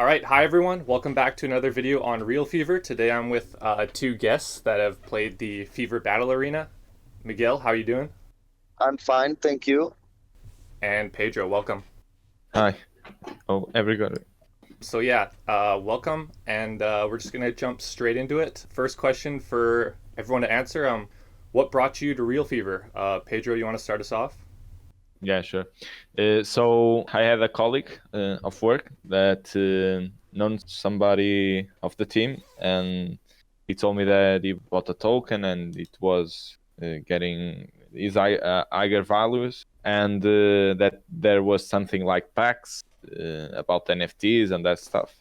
All right, hi everyone. Welcome back to another video on Realfevr. Today I'm with two guests that have played the Fever Battle Arena. Miguel, how are you doing? I'm fine, thank you. And Pedro, welcome. Hi. Oh, everybody. So yeah, welcome, and we're just gonna jump straight into it. First question for everyone to answer: what brought you to Realfevr? Pedro, you want to start us off? Yeah, sure. So I had a colleague of work that known somebody of the team, and he told me that he bought a token and it was getting his higher values, and that there was something like packs about NFTs and that stuff.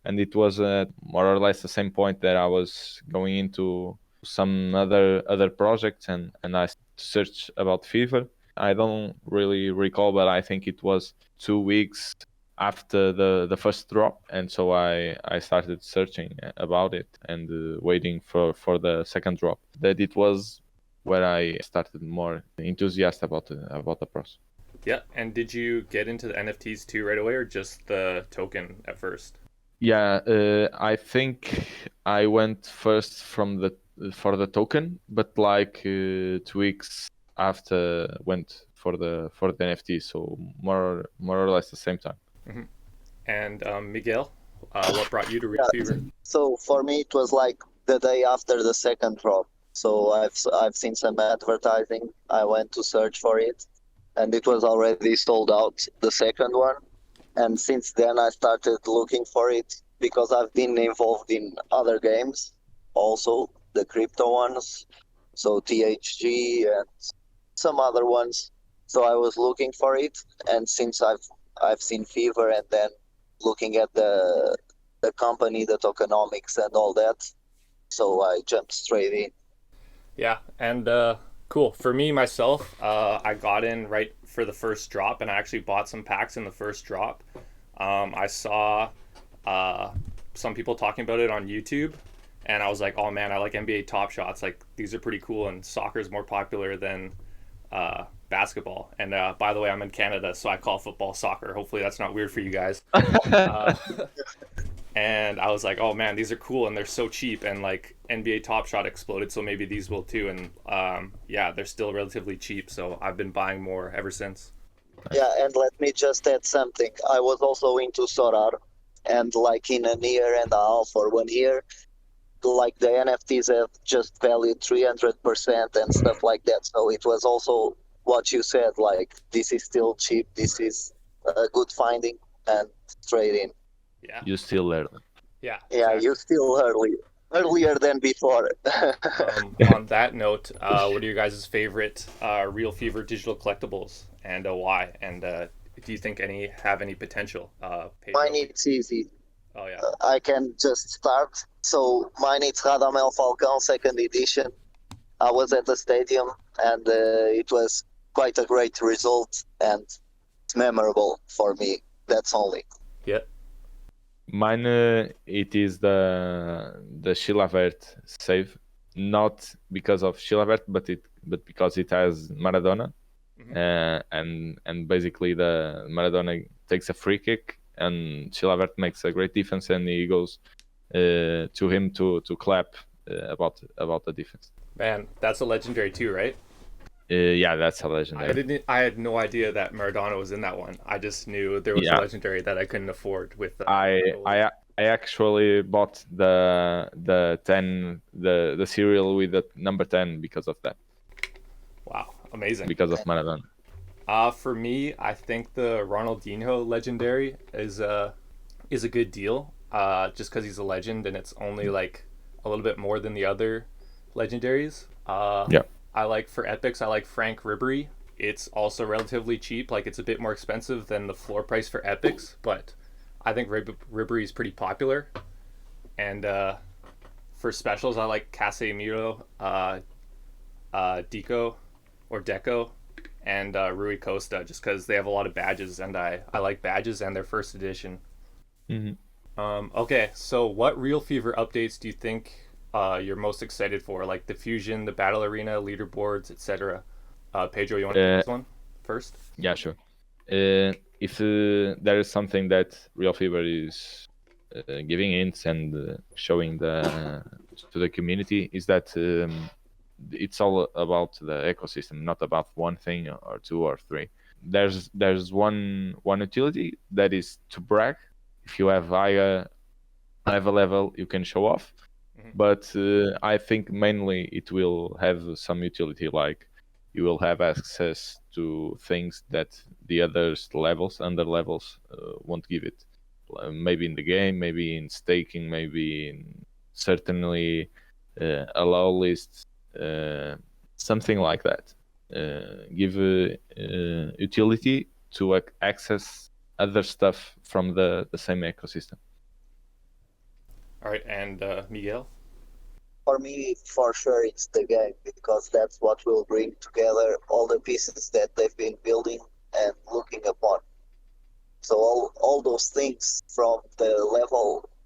And it was more or less the same point that I was going into some other projects, and I searched about Fever. I don't really recall, but I think it was 2 weeks after the first drop, and so I started searching about it and waiting for the second drop. That it was where I started more enthusiastic about the process. Yeah, and did you get into the NFTs too right away, or just the token at first? Yeah, I think I went first for the token, but like 2 weeks after went for the NFT, so more or less the same time. Hmm. And Miguel, what brought you to Yeah, Realfevr? so for me it was like the day after the second drop. So I've seen some advertising. I went to search for it, and it was already sold out, the second one. And since then I started looking for it because I've been involved in other games, also the crypto ones, so THG and some other ones. So I was looking for it, and since I've seen Fever and then looking at the company, the tokenomics and all that, so I jumped straight in. Yeah, and cool. For me myself, I got in right for the first drop, and I actually bought some packs in the first drop. I saw uh, some people talking about it on YouTube, and I was like, "Oh man, I like NBA Top Shots. Like these are pretty cool, and soccer is more popular than basketball." And by the way, I'm in Canada, so I call football soccer. Hopefully, that's not weird for you guys. Uh, and I was like, oh man, these are cool and they're so cheap. And like NBA Top Shot exploded, so maybe these will too. And yeah, they're still relatively cheap, so I've been buying more ever since. Yeah, and let me just add something. I was also into Sorar, and like in a year and a half or 1 year, like the NFTs have just valued 300% and stuff like that. So it was also what you said, like this is still cheap, this is a good finding, and straight in. Yeah, You still learn. yeah, Yeah, exactly. you still earlier than before. On that note, what are your guys' favorite Realfevr digital collectibles, and why? And do you think any have any potential? Mine Pedro. it's easy. Oh yeah. I can just start. So mine it's Radamel Falcão second edition. I was at the stadium, and it was quite a great result, and it's memorable for me. That's only. Yeah. Mine, it is the Chilavert save, not because of Chilavert, but because it has Maradona, Hmm. and basically the Maradona takes a free kick and Chilavert makes a great defense, and he goes to him to clap about the defense. Man, that's a legendary too, right? Yeah, that's a I legendary. didn't. I had no idea that Maradona was in that one. I just knew there was a Yeah, legendary that I couldn't afford with I gold. I I actually bought the 10 the cereal with the number 10 because of that, Wow, amazing. because of Maradona. For me, I think the Ronaldinho legendary is a good deal. Just because he's a legend and it's only like a little bit more than the other legendaries. Yeah. I like for epics. I like Frank Ribery. It's also relatively cheap. Like it's a bit more expensive than the floor price for epics, but I think Ribery is pretty popular. And for specials, I like Casemiro, Deco, or Deco, and Rui Costa, just because they have a lot of badges, and I like badges and their first edition. Mhm. Okay, so what Realfevr updates do you think you're most excited for? Like the Fusion, the Battle Arena, leaderboards, etc. Pedro, you want to take Uh, this one first? yeah, sure. If there is something that Real Fever is giving hints and showing to the community is that it's all about the ecosystem, not about one thing or two or three. There's one utility that is to brag. If you have higher level, you can show off. But I think mainly it will have some utility, like you will have access to things that the under levels won't give it. Maybe in the game, maybe in staking, maybe in certainly allow lists, something like that. Give utility to access other stuff from the same ecosystem. All right, and Miguel? For me, for sure, it's the game, because that's what will bring together all the pieces that they've been building and looking upon. So all those things, from the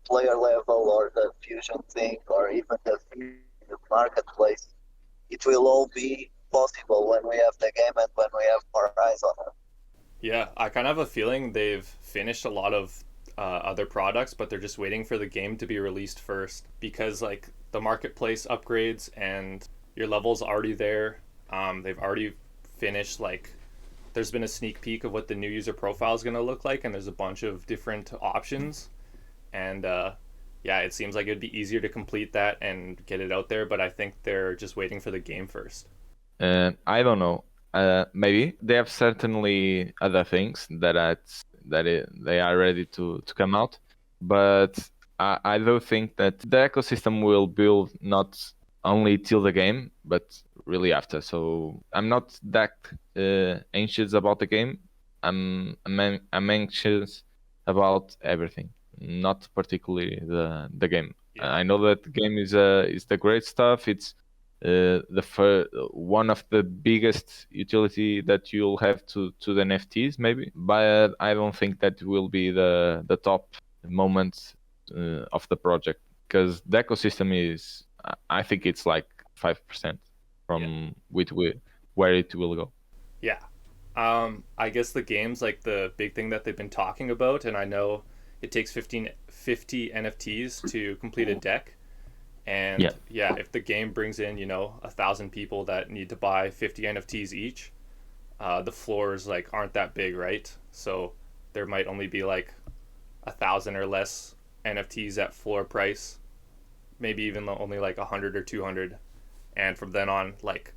player level, or the fusion thing, or even the marketplace, it will all be possible when we have the game and when we have more eyes on it. Yeah, I kind of have a feeling they've finished a lot of other products, but they're just waiting for the game to be released first, because like the marketplace upgrades and your level's already there. They've already finished, like there's been a sneak peek of what the new user profile is going to look like, and there's a bunch of different options. And yeah, it seems like it'd be easier to complete that and get it out there, but I think they're just waiting for the game first. I don't know. Maybe they have certainly other things they are ready to come out, but I do think that the ecosystem will build not only till the game, but really after. So I'm not that anxious about the game. I'm anxious about everything, not particularly the game. Yeah. I know that the game is the great stuff. It's one of the biggest utility that you'll have to the NFTs, maybe, but I don't think that will be the top moment of the project, because the ecosystem is, I think it's like 5% from where it will go. Yeah. I guess the game's like the big thing that they've been talking about, and I know it takes 50 NFTs to complete a deck. And yeah, if the game brings in, 1,000 people that need to buy 50 NFTs each, the floors like aren't that big, right? So there might only be like 1,000 or less NFTs at floor price, maybe even only like 100 or 200, and from then on, like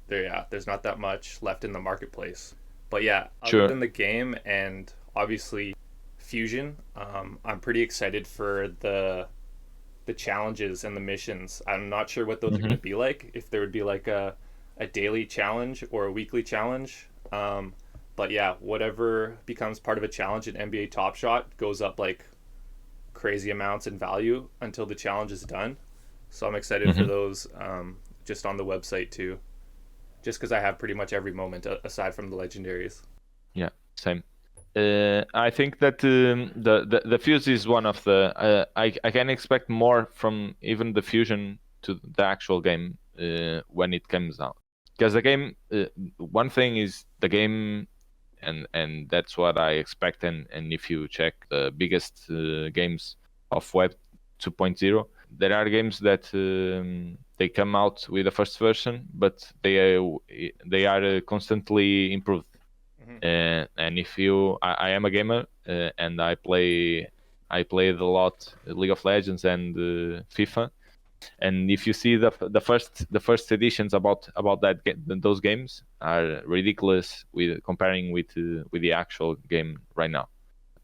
there's not that much left in the marketplace. But yeah, other than the game and obviously Fusion, I'm pretty excited for the challenges and the missions. I'm not sure what those are going to be like, if there would be like a daily challenge or a weekly challenge. But yeah, whatever becomes part of a challenge in NBA Top Shot goes up like crazy amounts in value until the challenge is done. So I'm excited for those, just on the website too, just because I have pretty much every moment aside from the legendaries. Yeah, same. I think that the fuse is one of the. I can expect more from even the fusion to the actual game when it comes out, because the game. One thing is the game, and that's what I expect. And if you check the biggest games of Web 2.0, there are games that they come out with the first version, but they are constantly improved. And if I am a gamer, and I played a lot League of Legends and FIFA, and if you see the first editions about those games are ridiculous with comparing with the actual game right now.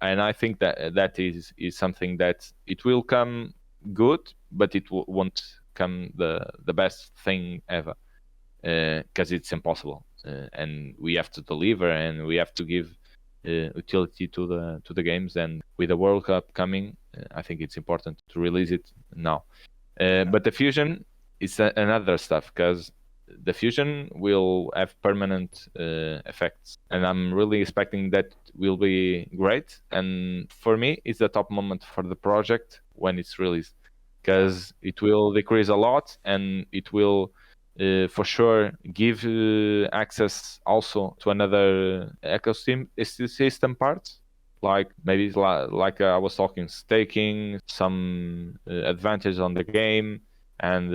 And I think that is something that it will come good, but it won't come the best thing ever, because it's impossible. And we have to deliver, and we have to give utility to the games. And with the World Cup coming, I think it's important to release it now. But the fusion is another stuff, because the fusion will have permanent effects, and I'm really expecting that will be great. And for me, it's the top moment for the project when it's released, because it will decrease a lot, and it will for sure give access also to another ecosystem part, like maybe like I was talking, staking some advantage on the game and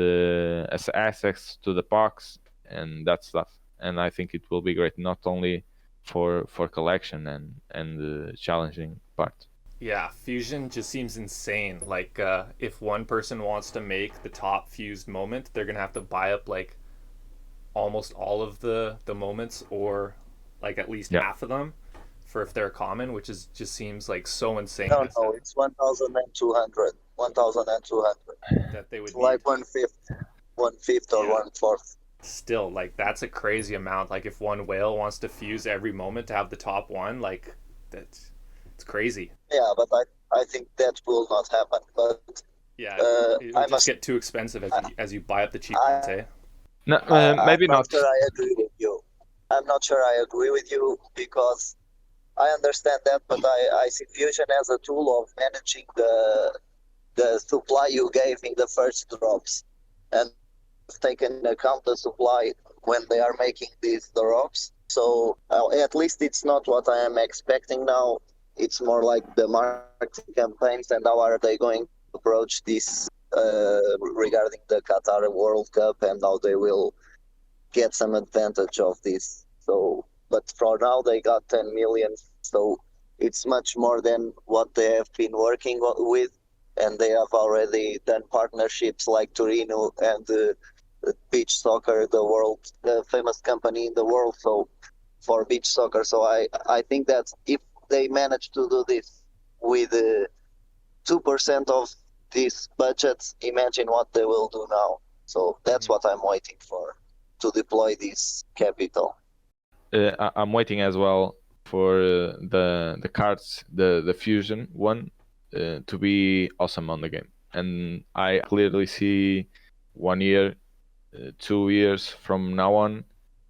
as access to the packs and that stuff. And I think it will be great, not only for collection and the challenging part. Yeah, fusion just seems insane. Like, if one person wants to make the top fused moment, they're gonna have to buy up like almost all of the moments, or like at least Yeah. half of them, for if they're common, which is just seems like so insane No, no, it's 1,200. 1,200. that they would It's need. like one fifth or Yeah. 1/4. Still, like that's a crazy amount. Like if one whale wants to fuse every moment to have the top one, like that's it's crazy. Yeah, but I think that will not happen. But Yeah, it I would just must get too expensive as you buy up the cheap ones, I hey? No, I'm maybe not not. sure I agree with you. I'm not sure I agree with you because I understand that, but I see Fusion as a tool of managing the supply you gave in the first drops, and taken into account the supply when they are making these drops. So at least it's not what I am expecting now. It's more like the marketing campaigns and how are they going to approach this regarding the Qatar World Cup and how they will get some advantage of this. So, but for now they got 10 million, so it's much more than what they have been working with, and they have already done partnerships like Torino and beach soccer, the famous company in the world. So for beach soccer, so I think that if they manage to do this with 2% of this budget, imagine what they will do now. So that's what I'm waiting for to deploy this capital. I'm waiting as well for the cards, the fusion one, to be awesome on the game. And I clearly see 1 year, 2 years from now on,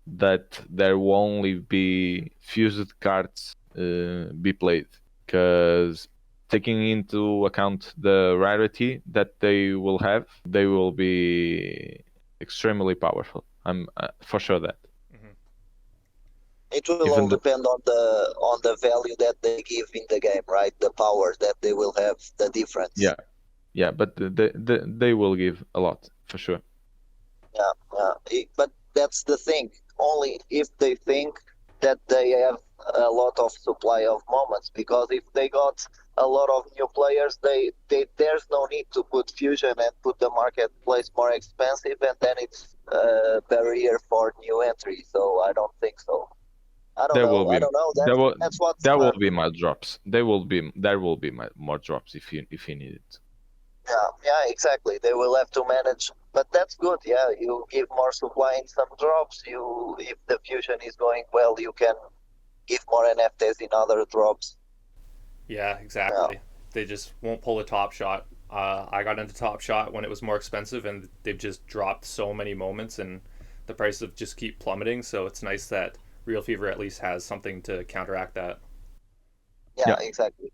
that there will only be fused cards be played, because taking into account the rarity that they will have, they will be extremely powerful. I'm for sure that. Mm-hmm. It will Even all depend on the value that they give in the game, right? The power that they will have, the difference. yeah, but they will give a lot for sure. Yeah, yeah. But that's the thing. Only if they think that they have a lot of supply of moments, because if they got a lot of new players, there's no need to put fusion and put the marketplace more expensive, and then it's a barrier for new entry. So I don't think so. I don't There know. will I be don't know. there will That's what's there will fun. be more drops. There will be more drops if you need it. Yeah, yeah, exactly. They will have to manage, but that's good. Yeah, you give more supply in some drops. If the fusion is going well, you can give more NFTs in other drops. Yeah, Yeah, exactly. They just won't pull a top shot. I got into top shot when it was more expensive, and they've just dropped so many moments, and the prices have just keep plummeting. So it's nice that Realfevr at least has something to counteract that. yeah, Yeah. exactly.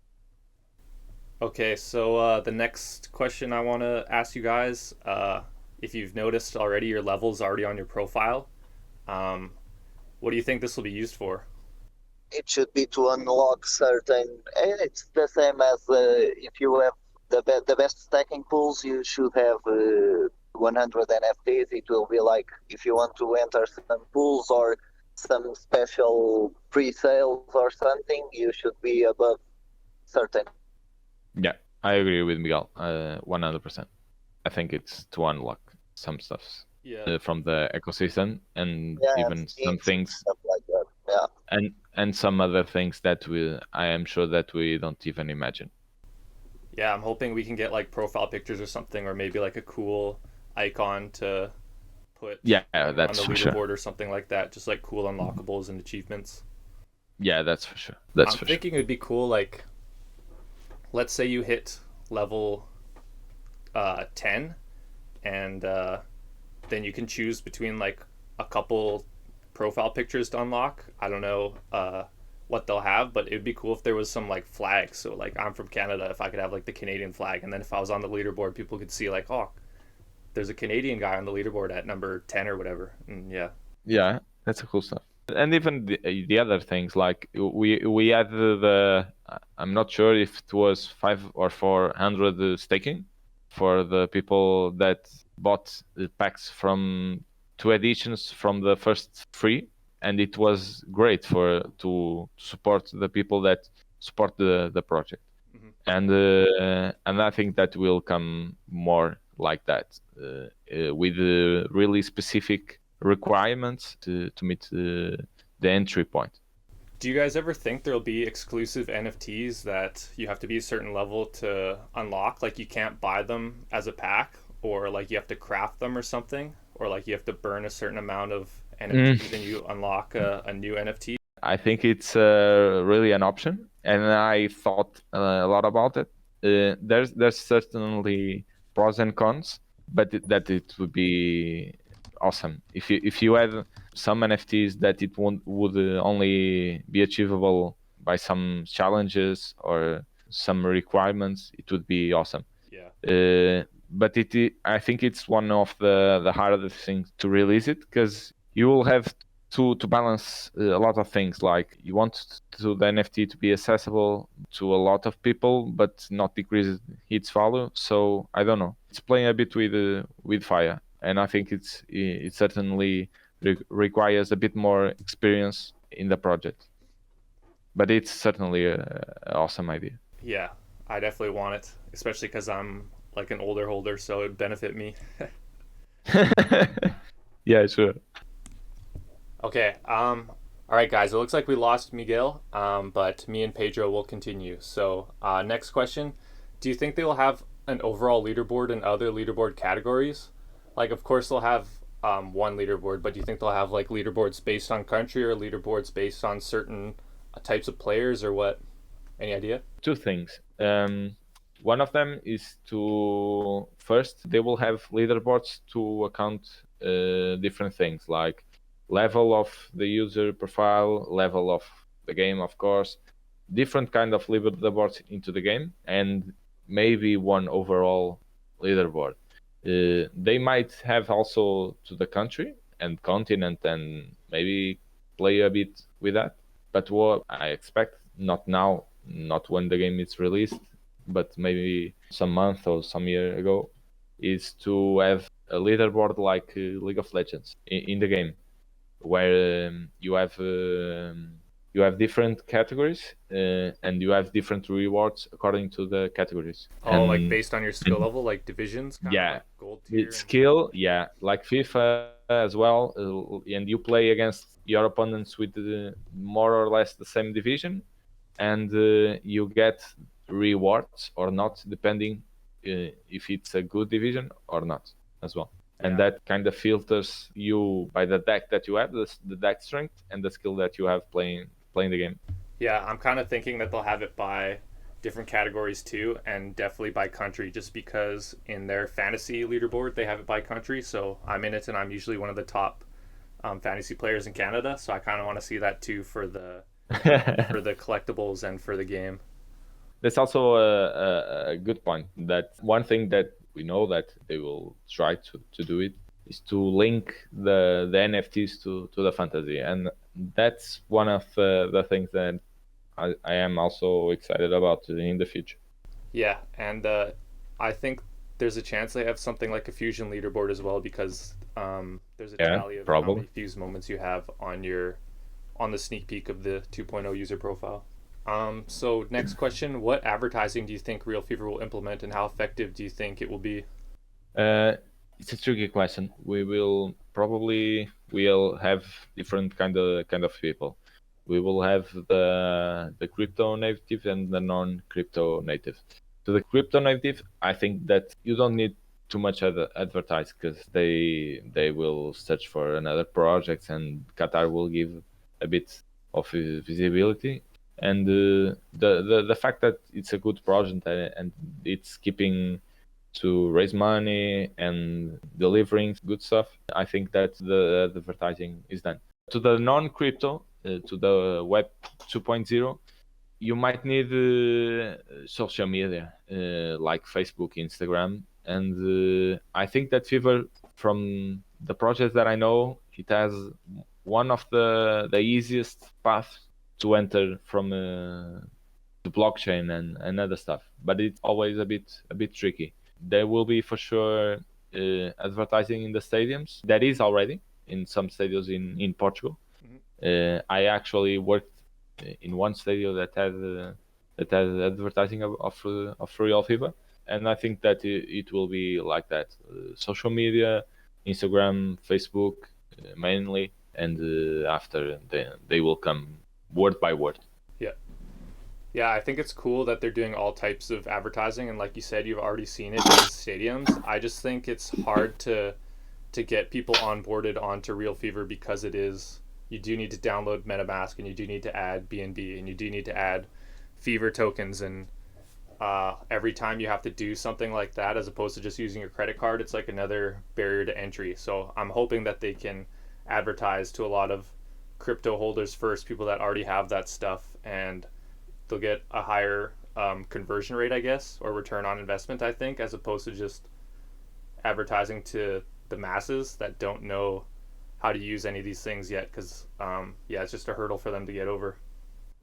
Okay, so the next question I want to ask you guys, if you've noticed already, your level's already on your profile. Um, what do you think this will be used for? It should be to unlock certain. And it's the same as if you have the best stacking pools, you should have 100 NFTs. It will be like if you want to enter some pools or some special pre-sales or something, you should be above certain. Yeah, I agree with Miguel. 100%. I think it's to unlock some stuffs Yeah, from the ecosystem, and Yeah, and even some skins and things, stuff like that. Yeah. and some other things that I am sure that we don't even imagine. yeah. I'm hoping we can get like profile pictures or something, or maybe like a cool icon to put Yeah, on that's the for sure. leaderboard or something like that. Just like cool unlockables and achievements. Yeah, that's for sure. That's I'm for sure. thinking it'd be cool, like, let's say you hit level 10, and then you can choose between like a couple profile pictures to unlock. I don't know what they'll have, but it'd be cool if there was some like flags. So like I'm from Canada, if I could have like the Canadian flag, and then if I was on the leaderboard, people could see like, oh, there's a Canadian guy on the leaderboard at number 10 or whatever. And yeah, Yeah, that's a cool stuff. And even the other things, like we had the I'm not sure if it was 500 or 400 staking for the people that bought the packs from 2 editions from the first three, and it was great for to support the people that support the project. Mhm. And I think that will come more like that, with really specific requirements to meet the entry point. Do you guys ever think there'll be exclusive NFTs that you have to be a certain level to unlock? Like you can't buy them as a pack, or like you have to craft them or something, or like you have to burn a certain amount of NFTs and you unlock a new NFT? I think it's really an option, and I thought a lot about it. There's certainly pros and cons, but that it would be awesome if you had some NFTs that it would only be achievable by some challenges or some requirements. It would be awesome. Yeah. But I think it's one of the hardest things to release it, because you will have to balance a lot of things. Like you want the NFT to be accessible to a lot of people, but not decrease its value. So I don't know. It's playing a bit with fire, and I think it certainly requires a bit more experience in the project. But it's certainly an awesome idea. Yeah, I definitely want it, especially because I'm like an older holder, so it'd benefit me. Yeah, sure. Okay. All right, guys. It looks like we lost Miguel. But me and Pedro will continue. So, next question: do you think they will have an overall leaderboard and other leaderboard categories? Like, of course, they'll have one leaderboard, but do you think they'll have like leaderboards based on country or leaderboards based on certain types of players or what? Any idea? Two things. One of them is to first they will have leaderboards to account different things like level of the user profile, level of the game, of course, different kind of leaderboards into the game, and maybe one overall leaderboard. They might have also to the country and continent, and maybe play a bit with that. But what I expect, not now, not when the game is released, but maybe some month or some year ago, is to have a leaderboard like League of Legends in the game, where you have different categories, and you have different rewards according to the categories. Oh, like And based on your skill level, like divisions, kind of yeah, like gold tier. it's skill, yeah, like FIFA as well, and you play against your opponents with more or less the same division, and you get rewards or not, depending if it's a good division or not as well. And Yeah. that kind of filters you by the deck that you have, the deck strength and the skill that you have playing the game. Yeah, I'm kind of thinking that they'll have it by different categories too, and definitely by country, just because in their fantasy leaderboard they have it by country. So I'm in it, and I'm usually one of the top fantasy players in Canada. So I kind of want to see that too for the collectibles and for the game. That's also a good point. That one thing that we know that they will try to do it is to link the NFTs to the fantasy, and that's one of the things that I am also excited about in the future. Yeah, and I think there's a chance they have something like a fusion leaderboard as well, because there's a Yeah, tally of how probably. many fuse moments you have on the sneak peek of the 2.0 user profile. So next question: what advertising do you think Realfevr will implement, and how effective do you think it will be? Uh, it's a tricky question. We'll have different kind of people. We will have the crypto native and the non crypto native. To the crypto native, I think that you don't need too much advertise, because they will search for another project, and Qatar will give a bit of visibility. And the fact that it's a good project, and it's keeping to raise money and delivering good stuff, I think that the advertising is done. To the non-crypto, to the Web 2.0, you might need social media like Facebook, Instagram, and I think that Fever, from the projects that I know, it has one of the easiest paths to enter from the blockchain and other stuff, but it's always a bit tricky. There will be for sure advertising in the stadiums. That is already in some stadiums in Portugal. I actually worked in one stadium that had advertising of Realfevr, and I think that it will be like that. Social media, Instagram, Facebook, mainly, and after they will come word by word. Yeah. Yeah, I think it's cool that they're doing all types of advertising, and like you said, you've already seen it in stadiums. I just think it's hard to get people onboarded onto Realfevr because it is, you do need to download MetaMask, and you do need to add BNB, and you do need to add Fever tokens, and every time you have to do something like that as opposed to just using your credit card, it's like another barrier to entry. So I'm hoping that they can advertise to a lot of crypto holders first, people that already have that stuff, and they'll get a higher conversion rate, I guess, or return on investment, I think, as opposed to just advertising to the masses that don't know how to use any of these things yet, because yeah, it's just a hurdle for them to get over.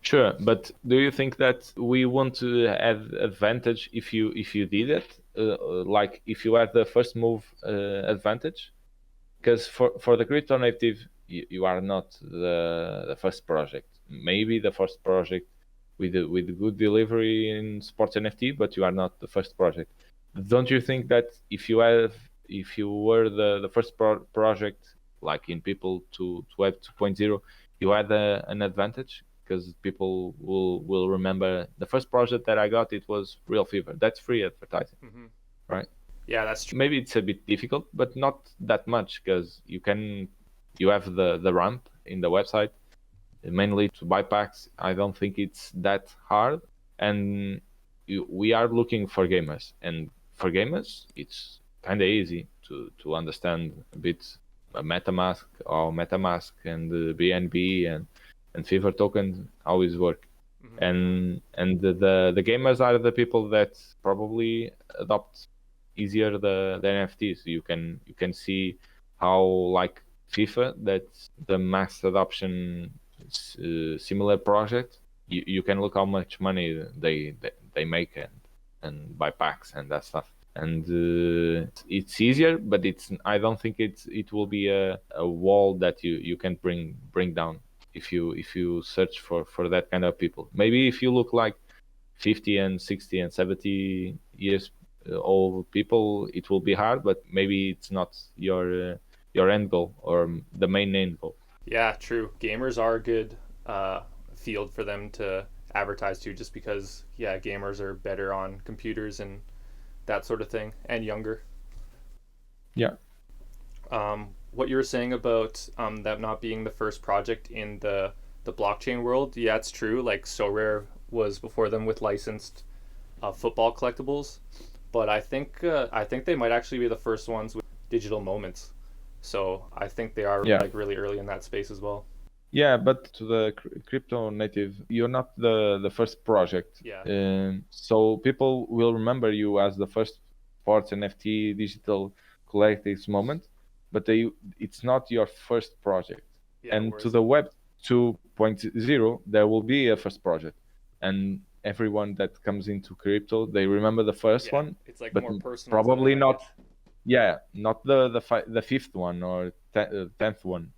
Sure, but do you think that we want to have advantage if you did it, like if you had the first move advantage? Because for the crypto native, you are not the first project. Maybe the first project with good delivery in sports NFT, but you are not the first project. Don't you think that if you were the first project, like in people to Web 2.0, you had an advantage? Because people will remember the first project that I got, it was Realfevr. That's free advertising, right? Yeah, that's true. Maybe it's a bit difficult, but not that much, because you have the ramp in the website, mainly to buy packs. I don't think it's that hard, and we are looking for gamers, and for gamers it's kind of easy to understand a bit MetaMask and BNB and Fever token always work. And the gamers are the people that probably adopt easier the NFTs. You can see how, like FIFA, that's the mass adoption similar project. You can look how much money they make and buy packs and that stuff. And it's easier, but I don't think it will be a wall that you can bring down if you search for that kind of people. Maybe if you look like 50 and 60 and 70 years old people, it will be hard, but maybe it's not your end goal or the main end goal. Yeah, true. Gamers are a good field for them to advertise to, just because, yeah, gamers are better on computers and that sort of thing, and younger. Yeah. What you were saying about that not being the first project in the blockchain world, yeah, it's true. Like SoRare was before them with licensed football collectibles, but I think they might actually be the first ones with digital moments. So I think they are like really early in that space as well. Yeah, but to the crypto native, you're not the first project. Yeah. So people will remember you as the first sports NFT digital collectives moment, but it's not your first project. Yeah, and to the Web 2.0, there will be a first project, and everyone that comes into crypto, they remember the first one. It's like but more personal. Probably not. Yeah, not the fifth one or 10th one.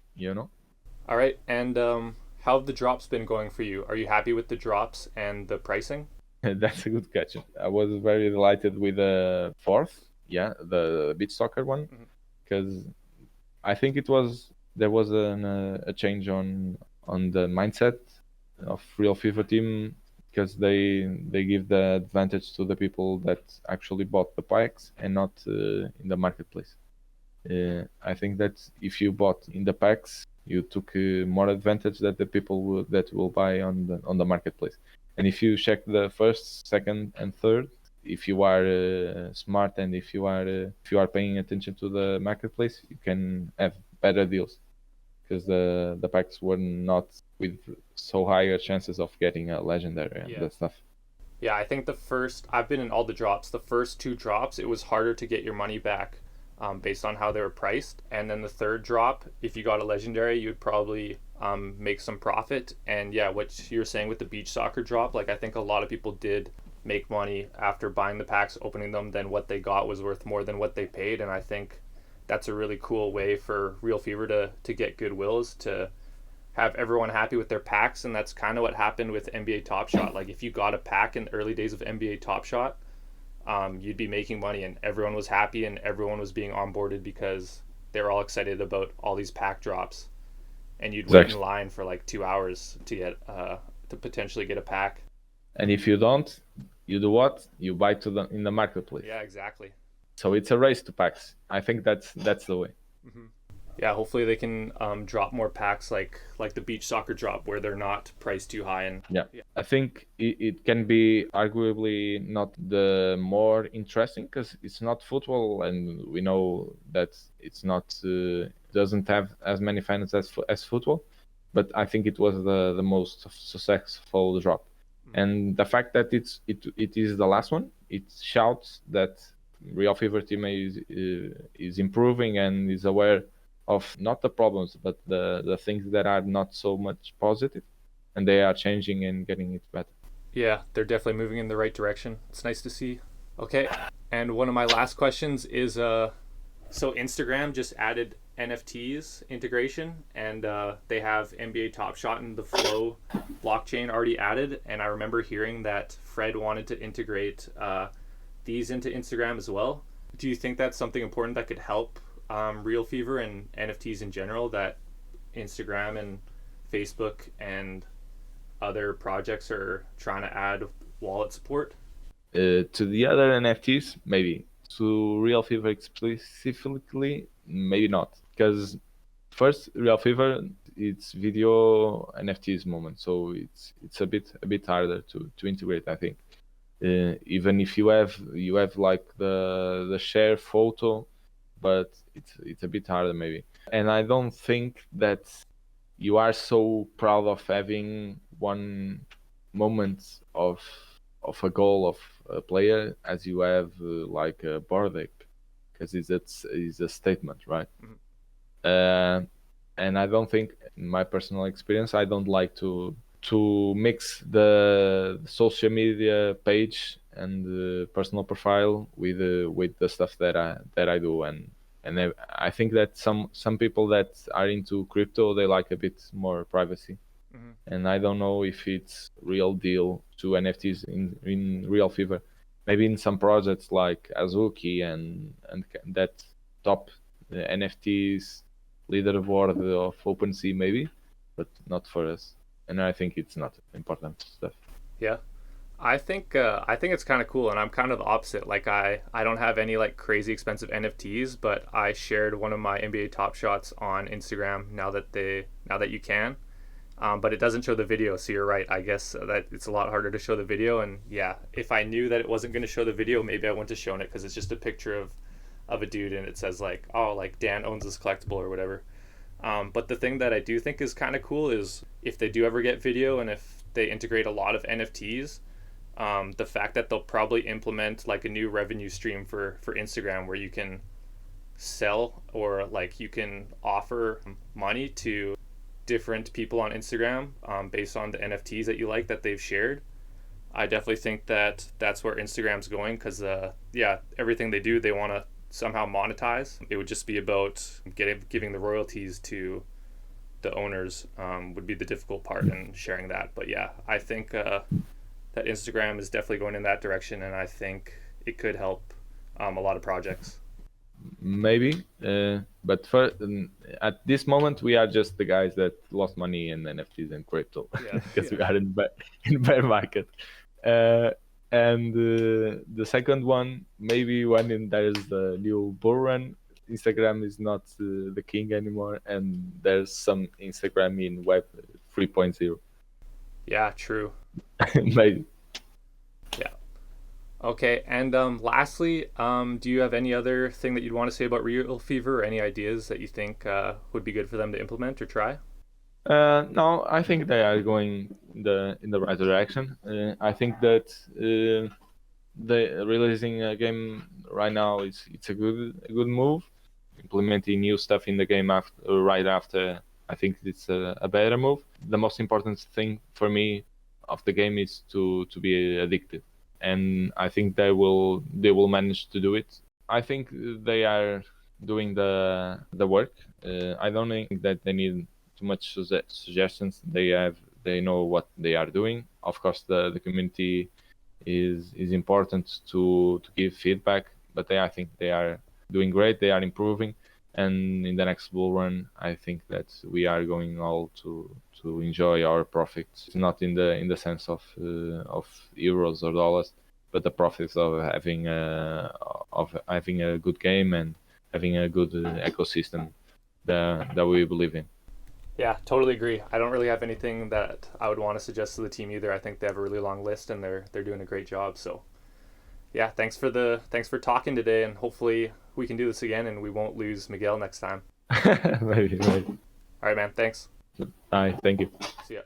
All right, and how have the drops been going for you? Are you happy with the drops and the pricing? That's a good catch. I was very delighted with the fourth, the beach soccer one, because I think there was a change on the mindset of Realfevr team, because they give the advantage to the people that actually bought the packs and not in the marketplace. I think that if you bought in the packs, you took more advantage that the people that will buy on the marketplace. And if you check the first, second, and third, if you are smart and if you are paying attention to the marketplace, you can have better deals, because the packs were not with so higher chances of getting a legendary and that stuff. Yeah, I think I've been in all the drops. The first two drops, it was harder to get your money back based on how they were priced. And then the third drop, if you got a legendary, you'd probably make some profit. And yeah, what you're saying with the beach soccer drop, like I think a lot of people did make money after buying the packs, opening them, then what they got was worth more than what they paid. And I think that's a really cool way for Realfevr to get goodwill, is to have everyone happy with their packs. And that's kind of what happened with NBA Top Shot. Like if you got a pack in the early days of NBA Top Shot, you'd be making money and everyone was happy and everyone was being onboarded because they were all excited about all these pack drops. And you'd wait in line for like 2 hours to get to potentially get a pack. And if you don't, you do what? You buy in the marketplace. Yeah, exactly. So it's a race to packs. I think that's the way. Mm-hmm. Yeah, hopefully they can drop more packs like the beach soccer drop, where they're not priced too high. And yeah. I think it can be arguably not the more interesting because it's not football, and we know that it's not doesn't have as many fans as football. But I think it was the most successful drop, and the fact that it is the last one, it shouts that Realfevr team is improving and is aware of not the problems but the things that are not so much positive, and they are changing and getting it better. Yeah, they're definitely moving in the right direction. It's nice to see. Okay, and one of my last questions is so Instagram just added NFTs integration, and they have NBA Top Shot and the Flow blockchain already added. And I remember hearing that Fred wanted to integrate these into Instagram as well. Do you think that's something important that could help Realfevr and NFTs in general, that Instagram and Facebook and other projects are trying to add wallet support? To the other NFTs, maybe. To Realfevr specifically, maybe not. Because first, Realfevr, it's video NFTs moment, so it's a bit harder to integrate, I think. Even if you have like the share photo, but it's a bit harder maybe. And I don't think that you are so proud of having one moment of a goal of a player as you have like a Bordek, because it's a statement, right? Mm-hmm. And I don't think, in my personal experience, I don't like to mix the social media page and the personal profile with the stuff that I do. And I think that some people that are into crypto, they like a bit more privacy. Mm-hmm. And I don't know if it's real deal to NFTs in Realfevr. Maybe in some projects like Azuki and that top NFTs leaderboard of OpenSea maybe, but not for us. And I think it's not important stuff. Yeah. I think it's kind of cool, and I'm kind of the opposite. Like I don't have any like crazy expensive NFTs, but I shared one of my NBA Top Shots on Instagram now that you can. But it doesn't show the video, so you're right. I guess that it's a lot harder to show the video. And yeah, if I knew that it wasn't going to show the video, maybe I wouldn't have shown it, because it's just a picture of a dude and it says like, oh, like Dan owns this collectible or whatever. But the thing that I do think is kind of cool is if they do ever get video and if they integrate a lot of NFTs, the fact that they'll probably implement like a new revenue stream for Instagram, where you can sell or like you can offer money to different people on Instagram based on the NFTs that you like that they've shared. I definitely think that that's where Instagram's going, because yeah, everything they do, they want to somehow monetize. It would just be about giving the royalties to the owners would be the difficult part in sharing that. But yeah, I think that Instagram is definitely going in that direction, and I think it could help a lot of projects. Maybe, but at this moment we are just the guys that lost money in NFTs and crypto, because we are in bear market. And the second one, maybe when there's the new bull run, Instagram is not the king anymore, and there's some Instagram in Web 3.0. Yeah, true. Maybe. Yeah. Okay, and lastly, do you have any other thing that you'd want to say about Realfevr, or any ideas that you think would be good for them to implement or try? No, I think they are going in the right direction. I think that they releasing a game right now it's a good move. implementing new stuff in the game right after, I think it's a better move. The most important thing for me of the game is to be addicted, and I think they will manage to do it. I think they are doing the work. I don't think that they need too much suggestions. They know what they are doing. Of course, the community is important to give feedback, but I think they are doing great. They are improving, and in the next bull run, I think that we are going all to enjoy our profits, not in the sense of euros or dollars, but the profits of having a good game and having a good ecosystem that we believe in. Yeah, totally agree. I don't really have anything that I would want to suggest to the team either. I think they have a really long list and they're doing a great job. So yeah, thanks for talking today, and hopefully we can do this again and we won't lose Miguel next time. Maybe. All right, man. Thanks. Bye. Thank you. See ya.